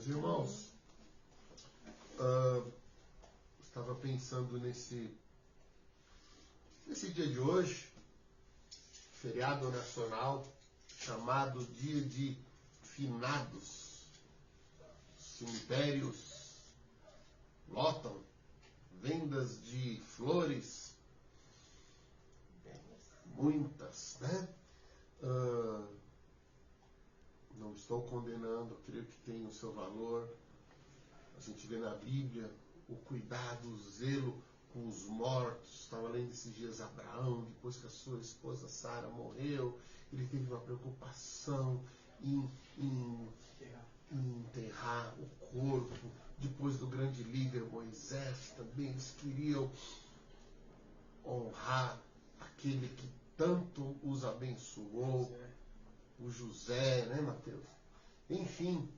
Meus irmãos, estava pensando nesse dia de hoje, feriado nacional, chamado Dia de Finados. Cemitérios lotam, vendas de flores, muitas, né? Não estou condenando, creio que tem o seu valor. A gente vê na Bíblia o cuidado, o zelo com os mortos. Estava lendo esses dias Abraão, depois que a sua esposa Sara morreu, ele teve uma preocupação em enterrar o corpo. Depois do grande líder Moisés, também eles queriam honrar aquele que tanto os abençoou, o José, né, Mateus? Enfim,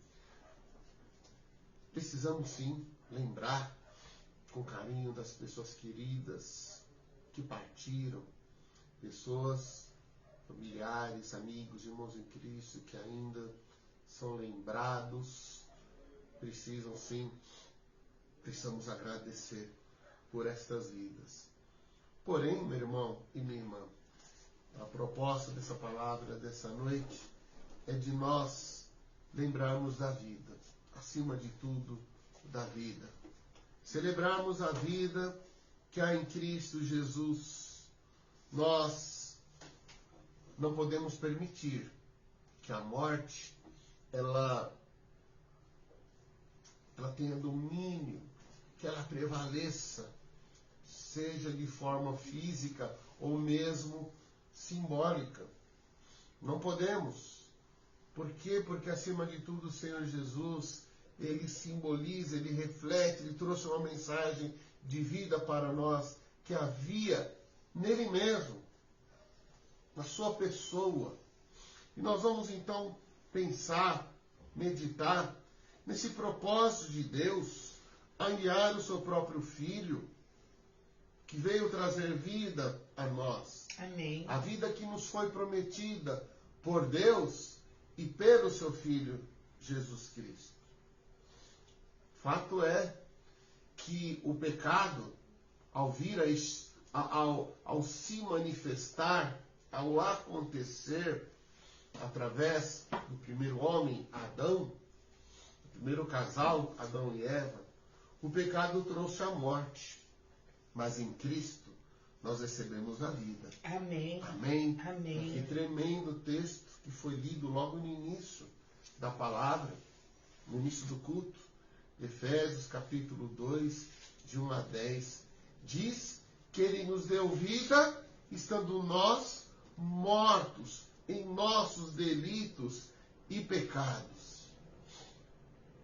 precisamos sim lembrar com carinho das pessoas queridas que partiram, pessoas, familiares, amigos, irmãos em Cristo que ainda são lembrados. Precisamos agradecer por estas vidas. Porém, meu irmão e minha irmã, a proposta dessa palavra dessa noite é de nós lembrarmos da vida, acima de tudo, da vida. Celebrarmos a vida que há em Cristo Jesus. Nós não podemos permitir que a morte ela tenha domínio, que ela prevaleça, seja de forma física ou mesmo simbólica. Não podemos. Por quê? Porque acima de tudo o Senhor Jesus, ele simboliza, ele reflete, ele trouxe uma mensagem de vida para nós que havia nele mesmo, na sua pessoa. E nós vamos então pensar, meditar nesse propósito de Deus a enviar o seu próprio Filho, que veio trazer vida a nós. Amém. A vida que nos foi prometida por Deus e pelo seu Filho, Jesus Cristo. Fato é que o pecado, ao se manifestar, ao acontecer, através do primeiro homem, Adão, o primeiro casal, Adão e Eva, o pecado trouxe a morte. Mas em Cristo nós recebemos a vida. Amém. Amém. Amém. Que tremendo texto que foi lido logo no início da palavra, no início do culto. Efésios capítulo 2, de 1 a 10. Diz que ele nos deu vida, estando nós mortos em nossos delitos e pecados.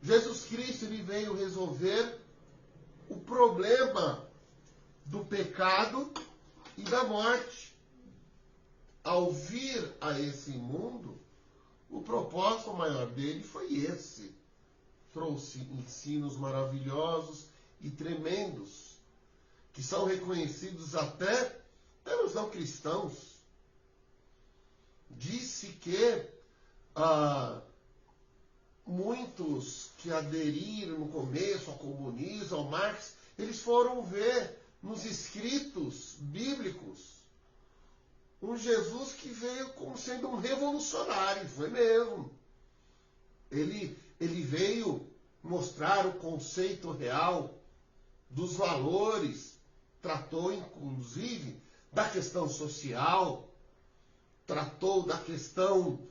Jesus Cristo ele veio resolver o problema do pecado e da morte. Ao vir a esse mundo, o propósito maior dele foi esse. Trouxe ensinos maravilhosos e tremendos, que são reconhecidos até pelos não cristãos. Disse que muitos que aderiram no começo ao comunismo, ao Marx, eles foram ver nos escritos bíblicos um Jesus que veio como sendo um revolucionário, foi mesmo. Ele veio mostrar o conceito real dos valores, tratou inclusive da questão social, tratou da questão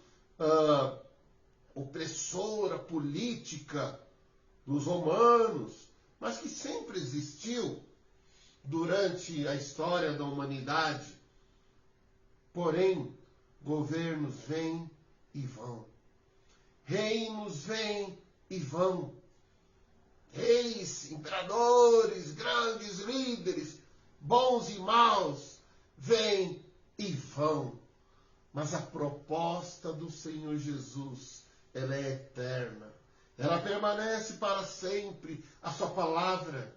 opressora, política dos romanos, mas que sempre existiu durante a história da humanidade. Porém, governos vêm e vão. Reinos vêm e vão. Reis, imperadores, grandes líderes, bons e maus, vêm e vão. Mas a proposta do Senhor Jesus, ela é eterna. Ela permanece para sempre, a sua palavra.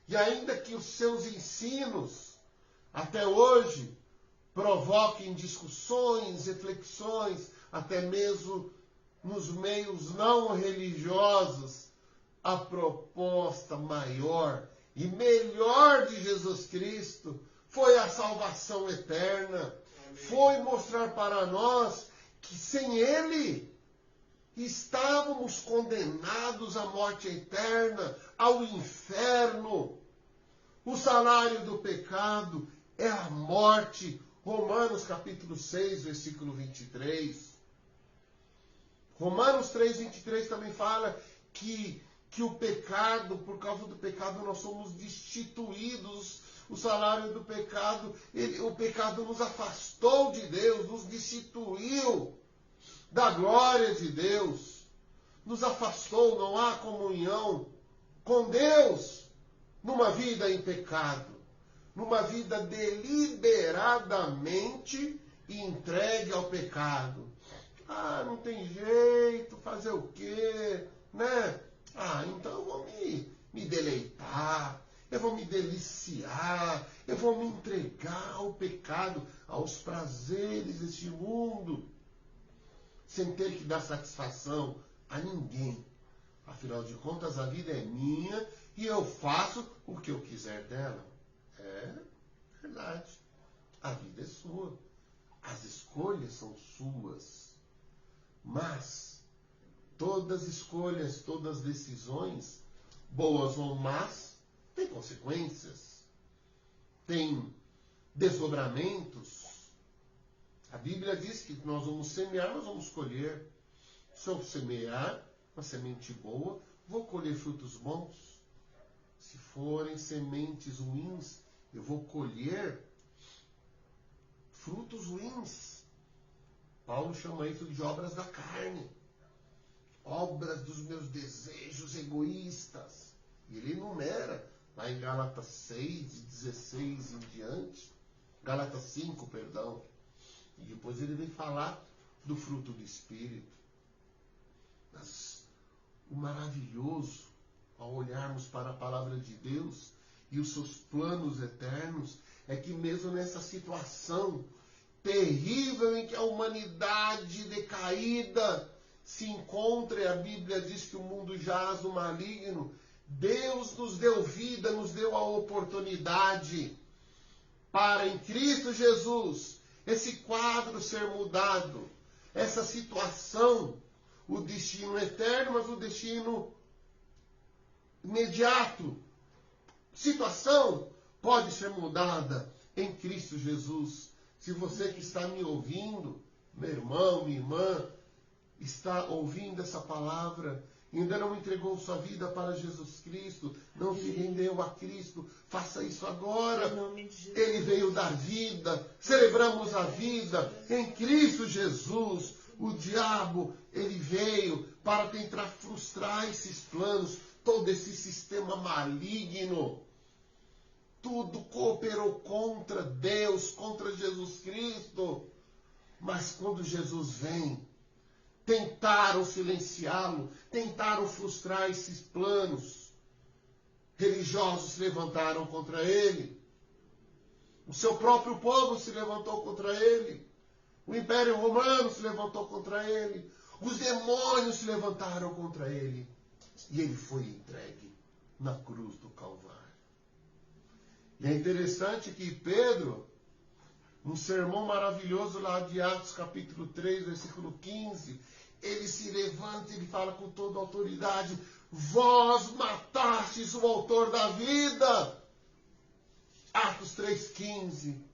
E ainda que os seus ensinos, até hoje, provoquem discussões, reflexões, até mesmo nos meios não religiosos, a proposta maior e melhor de Jesus Cristo foi a salvação eterna. Foi mostrar para nós que sem Ele estávamos condenados à morte eterna, ao inferno. O salário do pecado é a morte. Romanos capítulo 6, versículo 23. Romanos 3, 23 também fala que o pecado, por causa do pecado, nós somos destituídos. O salário do pecado, o pecado nos afastou de Deus, nos destituiu da glória de Deus. Nos afastou, não há comunhão com Deus numa vida em pecado, numa vida deliberadamente entregue ao pecado. Ah, não tem jeito, fazer o quê, né? Ah, então eu vou me deleitar, eu vou me deliciar, eu vou me entregar ao pecado, aos prazeres deste mundo, sem ter que dar satisfação a ninguém. Afinal de contas, a vida é minha e eu faço o que eu quiser dela. É verdade. A vida é sua. As escolhas são suas. Mas todas escolhas, todas decisões, boas ou más, têm consequências. Tem desdobramentos. A Bíblia diz que nós vamos semear, nós vamos colher. Se eu semear uma semente boa, vou colher frutos bons. Se forem sementes ruins, eu vou colher frutos ruins. Paulo chama isso de obras da carne. Obras dos meus desejos egoístas. E ele enumera lá em Gálatas 6, de 16 em diante. Gálatas 5, perdão. E depois ele vem falar do fruto do Espírito. Mas o maravilhoso, ao olharmos para a palavra de Deus e os seus planos eternos, é que mesmo nessa situação terrível em que a humanidade decaída se encontra, e a Bíblia diz que o mundo jaz no maligno, Deus nos deu vida, nos deu a oportunidade para, em Cristo Jesus, esse quadro ser mudado, essa situação, o destino eterno, mas o destino imediato. Situação pode ser mudada em Cristo Jesus. Se você que está me ouvindo, meu irmão, minha irmã, está ouvindo essa palavra, ainda não entregou sua vida para Jesus Cristo, não se rendeu a Cristo, faça isso agora. Ele veio dar vida, celebramos a vida em Cristo Jesus. O diabo, ele veio para tentar frustrar esses planos, todo esse sistema maligno. Tudo cooperou contra Deus, contra Jesus Cristo. Mas quando Jesus vem, tentaram silenciá-lo, tentaram frustrar esses planos. Religiosos se levantaram contra ele. O seu próprio povo se levantou contra ele. O Império Romano se levantou contra ele. Os demônios se levantaram contra ele. E ele foi entregue na cruz do Calvário. E é interessante que Pedro, um sermão maravilhoso lá de Atos capítulo 3, versículo 15, ele se levanta e ele fala com toda a autoridade: vós matastes o autor da vida. Atos 3,15.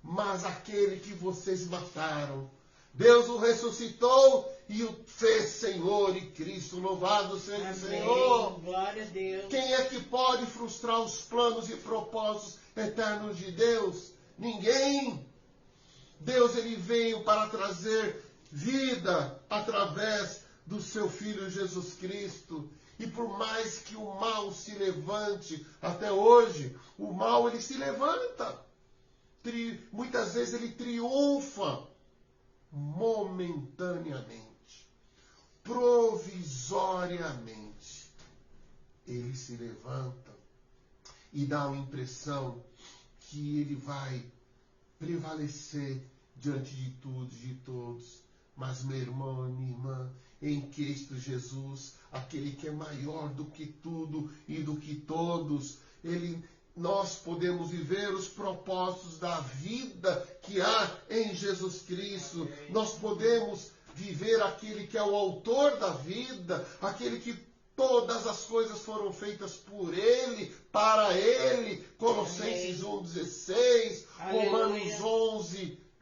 Mas aquele que vocês mataram, Deus o ressuscitou e o fez Senhor e Cristo. Louvado seja o Senhor. Glória a Deus. Quem é que pode frustrar os planos e propósitos eternos de Deus? Ninguém. Deus, ele veio para trazer vida através do seu Filho Jesus Cristo. E por mais que o mal se levante, até hoje, o mal ele se levanta. Muitas vezes ele triunfa momentaneamente, provisoriamente. Ele se levanta e dá uma impressão que ele vai prevalecer diante de tudo e de todos. Mas, meu irmão e minha irmã, em Cristo Jesus, aquele que é maior do que tudo e do que todos. Nós podemos viver os propósitos da vida que há em Jesus Cristo. Nós podemos viver aquele que é o autor da vida, aquele que todas as coisas foram feitas por Ele, para Ele. Colossenses 1,16, Romanos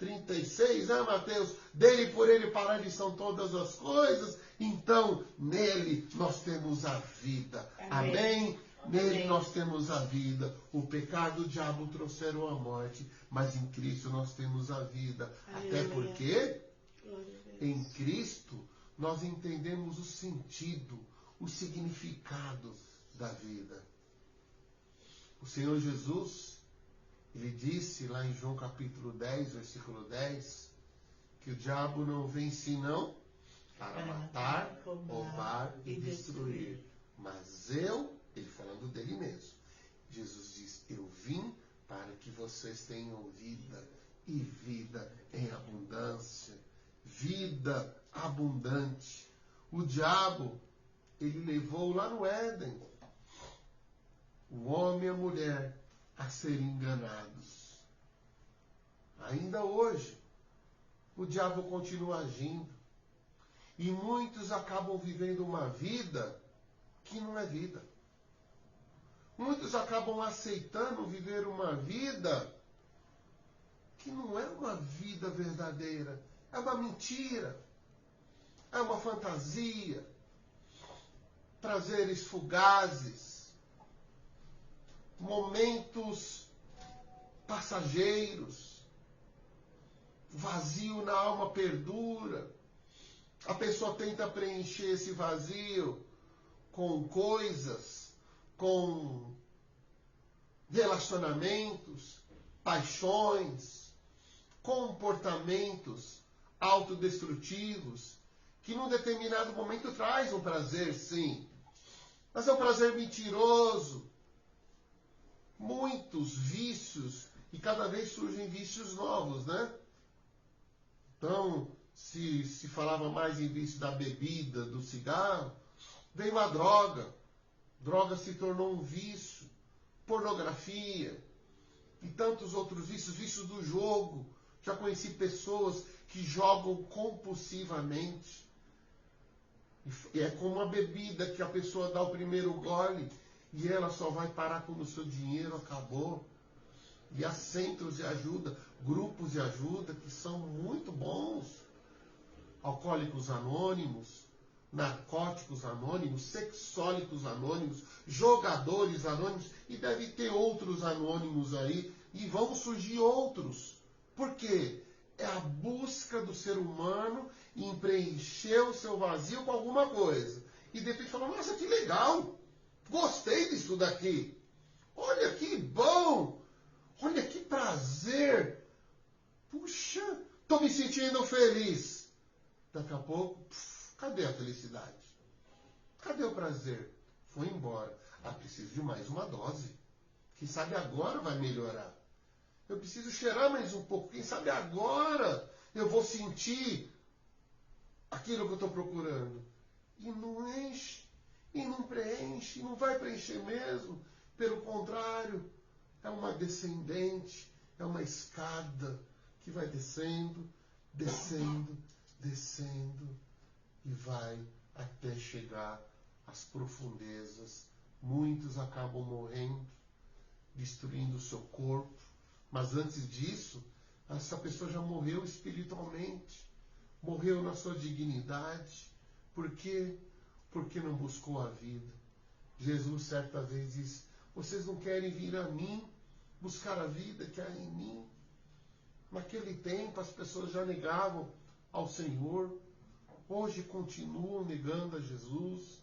11:36, Mateus? Dele, por Ele, para Ele são todas as coisas. Então, nele nós temos a vida. Amém? Nele nós temos a vida. O pecado, o diabo trouxeram a morte, mas em Cristo nós temos a vida. Até porque em Cristo nós entendemos o sentido, o significado da vida. O Senhor Jesus, Ele disse lá em João capítulo 10, versículo 10, que o diabo não vem senão para matar, roubar e destruir. Mas ele falando dele mesmo, Jesus diz, eu vim para que vocês tenham vida e vida em abundância. Vida abundante. O diabo, ele levou lá no Éden o homem e a mulher a serem enganados. Ainda hoje, o diabo continua agindo. E muitos acabam vivendo uma vida que não é vida. Muitos acabam aceitando viver uma vida que não é uma vida verdadeira. É uma mentira. É uma fantasia. Prazeres fugazes. Momentos passageiros. Vazio na alma perdura. A pessoa tenta preencher esse vazio com coisas, com relacionamentos, paixões, comportamentos autodestrutivos, que num determinado momento traz um prazer, sim, mas é um prazer mentiroso. Muitos vícios, e cada vez surgem vícios novos, né? Então, se falava mais em vício da bebida, do cigarro, veio a droga. Droga se tornou um vício. Pornografia e tantos outros vícios. Vício do jogo. Já conheci pessoas que jogam compulsivamente. E é como uma bebida que a pessoa dá o primeiro gole e ela só vai parar quando o seu dinheiro acabou. E há centros de ajuda, grupos de ajuda que são muito bons. Alcoólicos Anônimos, Narcóticos Anônimos, Sexólicos Anônimos, Jogadores Anônimos, e deve ter outros anônimos aí, e vão surgir outros. Por quê? É a busca do ser humano em preencher o seu vazio com alguma coisa. E de repente fala, nossa, que legal, gostei disso daqui. Olha que bom, olha que prazer. Puxa, estou me sentindo feliz. Daqui a pouco, cadê a felicidade? Cadê o prazer? Foi embora. Preciso de mais uma dose. Quem sabe agora vai melhorar. Eu preciso cheirar mais um pouco. Quem sabe agora eu vou sentir aquilo que eu estou procurando. E não enche, e não preenche, e não vai preencher mesmo. Pelo contrário, é uma descendente, é uma escada que vai descendo, descendo, descendo e vai até chegar às profundezas. Muitos acabam morrendo, destruindo o seu corpo, mas antes disso, essa pessoa já morreu espiritualmente, morreu na sua dignidade. Por quê? Porque não buscou a vida. Jesus certa vez disse, vocês não querem vir a mim, buscar a vida que há em mim? Naquele tempo as pessoas já negavam ao Senhor, hoje continuam negando a Jesus,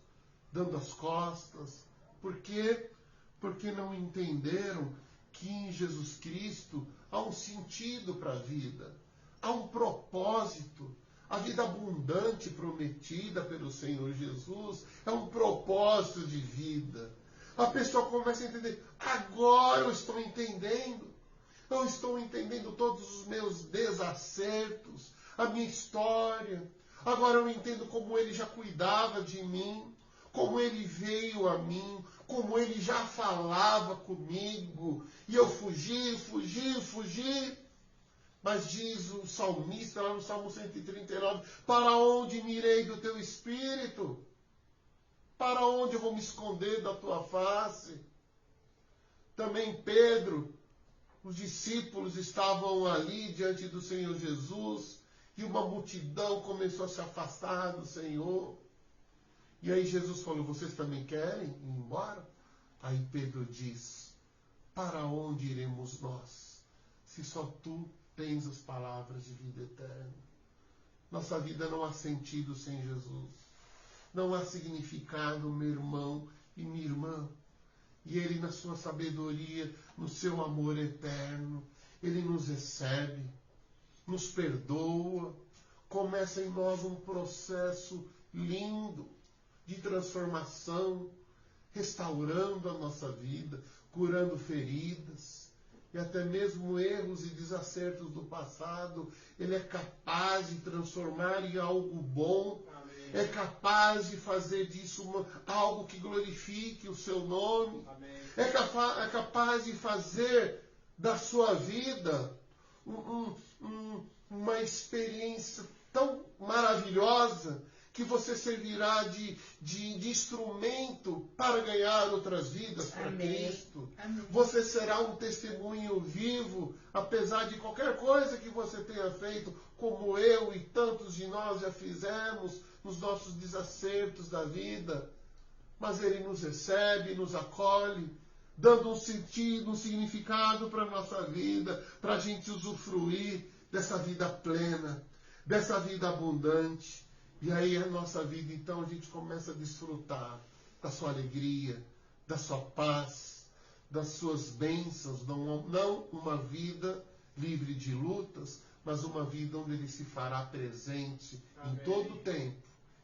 dando as costas. Por quê? Porque não entenderam que em Jesus Cristo há um sentido para a vida, há um propósito. A vida abundante prometida pelo Senhor Jesus é um propósito de vida. A pessoa começa a entender, agora eu estou entendendo. Eu estou entendendo todos os meus desacertos, a minha história, Agora eu entendo como ele já cuidava de mim, como ele veio a mim, como ele já falava comigo. E eu fugi. Mas diz o salmista lá no Salmo 139, para onde me irei do teu espírito? Para onde eu vou me esconder da tua face? Também Pedro, os discípulos estavam ali diante do Senhor Jesus, e uma multidão começou a se afastar do Senhor. E aí Jesus falou, vocês também querem ir embora? Aí Pedro diz, para onde iremos nós, se só tu tens as palavras de vida eterna? Nossa vida não há sentido sem Jesus. Não há significado, meu irmão e minha irmã. E Ele, na sua sabedoria, no seu amor eterno, Ele nos recebe, nos perdoa, começa em nós um processo lindo de transformação, restaurando a nossa vida, curando feridas, e até mesmo erros e desacertos do passado. Ele é capaz de transformar em algo bom. Amém. É capaz de fazer disso algo que glorifique o seu nome. Amém. É capaz de fazer da sua vida uma experiência tão maravilhosa que você servirá de instrumento para ganhar outras vidas para Cristo. Amém. Você será um testemunho vivo, apesar de qualquer coisa que você tenha feito, como eu e tantos de nós já fizemos nos nossos desacertos da vida. Mas Ele nos recebe, nos acolhe, dando um sentido, um significado para a nossa vida, para a gente usufruir dessa vida plena, dessa vida abundante. E aí a nossa vida, então, a gente começa a desfrutar da sua alegria, da sua paz, das suas bênçãos. Não uma vida livre de lutas, mas uma vida onde Ele se fará presente. Amém. Em todo tempo,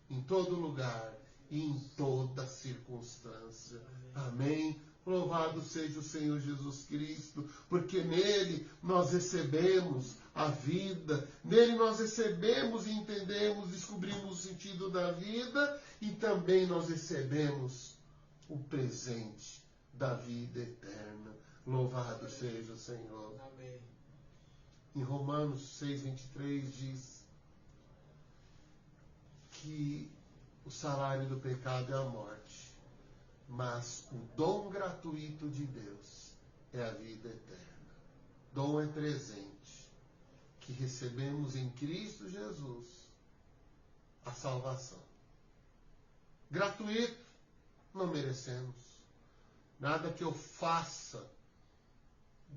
em todo lugar e em toda circunstância. Amém. Louvado seja o Senhor Jesus Cristo, porque nele nós recebemos a vida, nele nós recebemos e entendemos, descobrimos o sentido da vida, e também nós recebemos o presente da vida eterna. Louvado seja o Senhor. Amém. Em Romanos 6:23 diz que o salário do pecado é a morte, mas o dom gratuito de Deus é a vida eterna. Dom é presente que recebemos em Cristo Jesus, a salvação. Gratuito, não merecemos. Nada que eu faça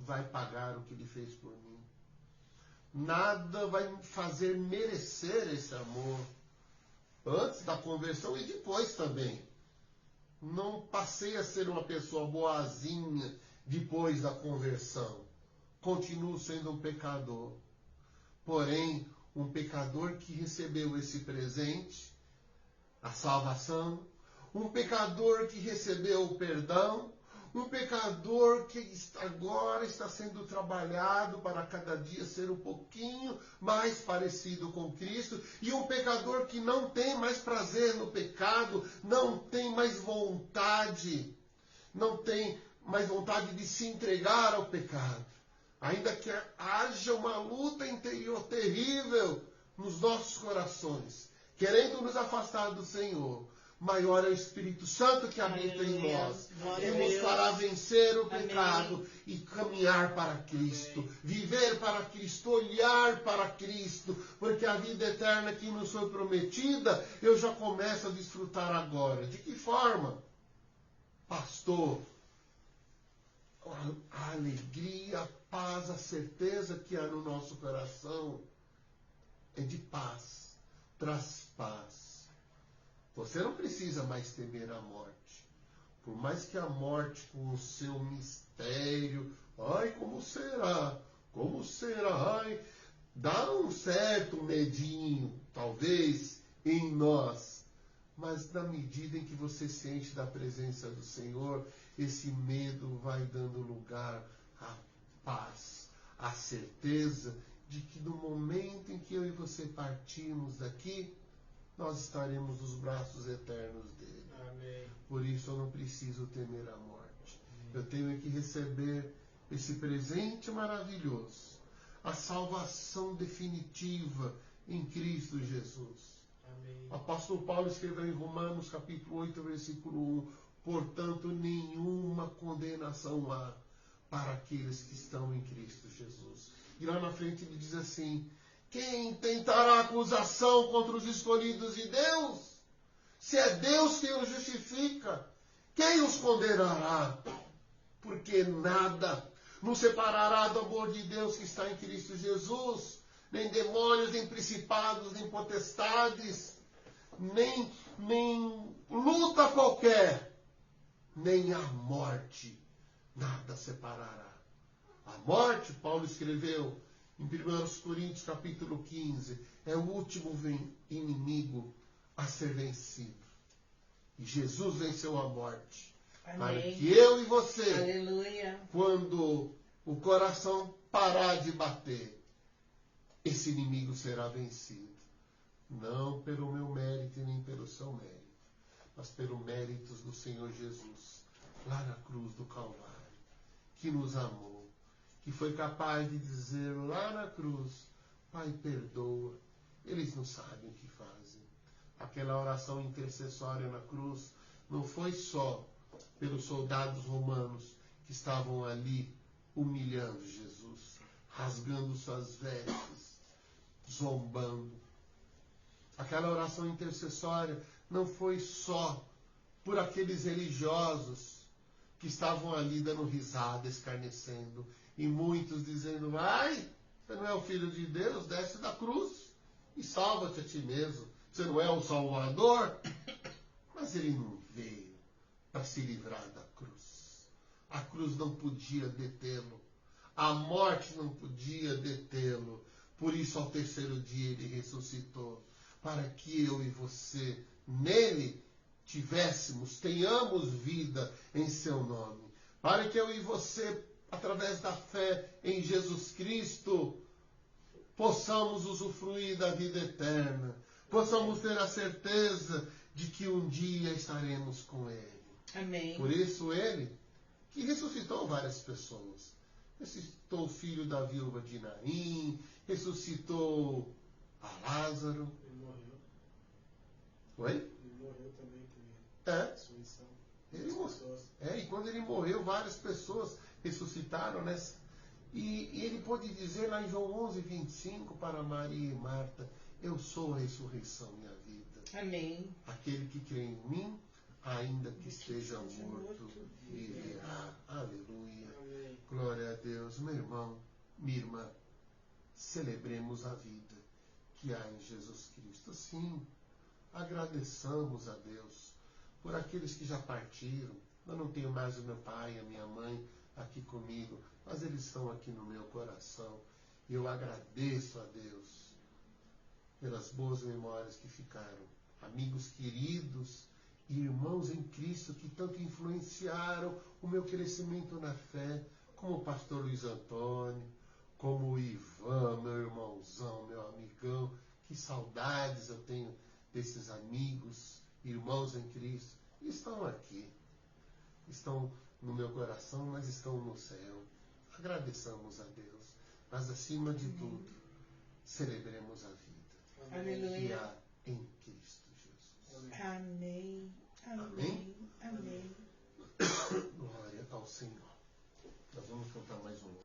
vai pagar o que Ele fez por mim. Nada vai me fazer merecer esse amor. Antes da conversão e depois também. Não passei a ser uma pessoa boazinha depois da conversão. Continuo sendo um pecador. Porém, um pecador que recebeu esse presente, a salvação, um pecador que recebeu o perdão, um pecador que agora está sendo trabalhado para cada dia ser um pouquinho mais parecido com Cristo, e um pecador que não tem mais prazer no pecado, não tem mais vontade de se entregar ao pecado. Ainda que haja uma luta interior terrível nos nossos corações, querendo nos afastar do Senhor, maior é o Espírito Santo que habita em nós, que nos fará vencer o pecado e caminhar para Cristo, viver para Cristo, olhar para Cristo, porque a vida eterna que nos foi prometida, eu já começo a desfrutar agora. De que forma? Pastor, a alegria, a paz, a certeza que há no nosso coração é de paz, traz paz. Você não precisa mais temer a morte. Por mais que a morte, com o seu mistério, ai, como será? Como será? Ai, dá um certo medinho, talvez, em nós. Mas na medida em que você se enche da presença do Senhor, esse medo vai dando lugar à paz, à certeza de que no momento em que eu e você partirmos daqui, nós estaremos nos braços eternos dele. Amém. Por isso eu não preciso temer a morte. Eu tenho que receber esse presente maravilhoso, a salvação definitiva em Cristo Jesus. Amém. O apóstolo Paulo escreveu em Romanos capítulo 8, versículo 1, portanto, nenhuma condenação há para aqueles que estão em Cristo Jesus. E lá na frente ele diz assim, quem tentará acusação contra os escolhidos de Deus? Se é Deus quem os justifica, quem os condenará? Porque nada nos separará do amor de Deus que está em Cristo Jesus, nem demônios, nem principados, nem potestades, nem luta qualquer, nem a morte, nada separará. A morte, Paulo escreveu em 1 Coríntios capítulo 15, é o último inimigo a ser vencido. E Jesus venceu a morte. Amém. Para que eu e você, Aleluia. quando o coração parar de bater, esse inimigo será vencido. Não pelo meu mérito e nem pelo seu mérito, mas pelos méritos do Senhor Jesus, lá na cruz do Calvário, que nos amou, que foi capaz de dizer lá na cruz, Pai, perdoa, eles não sabem o que fazem. Aquela oração intercessória na cruz não foi só pelos soldados romanos que estavam ali humilhando Jesus, rasgando suas vestes, zombando. Aquela oração intercessória não foi só por aqueles religiosos que estavam ali dando risada, escarnecendo, e muitos dizendo, ai, você não é o Filho de Deus, desce da cruz e salva-te a ti mesmo. Você não é o Salvador? Mas ele não veio para se livrar da cruz. A cruz não podia detê-lo. A morte não podia detê-lo. Por isso, ao terceiro dia, ele ressuscitou. Para que eu e você, nele, tenhamos vida em seu nome. Para que eu e você, através da fé em Jesus Cristo, possamos usufruir da vida eterna. Possamos ter a certeza de que um dia estaremos com ele. Amém. Por isso ele, que ressuscitou várias pessoas. Ressuscitou o filho da viúva de Naim, ressuscitou a Lázaro. Ele morreu. Oi? Ele morreu também, que É. ressurreição. Ele Das morreu. pessoas. E quando ele morreu, várias pessoas ressuscitaram, né? E ele pôde dizer lá em João 11, 25 para Maria e Marta, eu sou a ressurreição e a vida. Amém. Aquele que crê em mim, ainda que esteja morto, viverá. Aleluia. Amém. Glória a Deus. Meu irmão, minha irmã, celebremos a vida que há em Jesus Cristo. Sim, agradeçamos a Deus por aqueles que já partiram. Eu não tenho mais o meu pai, a minha mãe aqui comigo, mas eles estão aqui no meu coração. E eu agradeço a Deus pelas boas memórias que ficaram. Amigos queridos e irmãos em Cristo que tanto influenciaram o meu crescimento na fé, como o pastor Luiz Antônio, como o Ivan, meu irmãozão, meu amigão. Que saudades eu tenho desses amigos, irmãos em Cristo. E estão aqui. Estão no meu coração, mas estão no céu. Agradeçamos a Deus. Mas acima de tudo, celebremos a vida que Aleluia. há em Cristo Jesus. Amém. Amém? Amém. Amém. Glória ao Senhor. Nós vamos cantar mais um.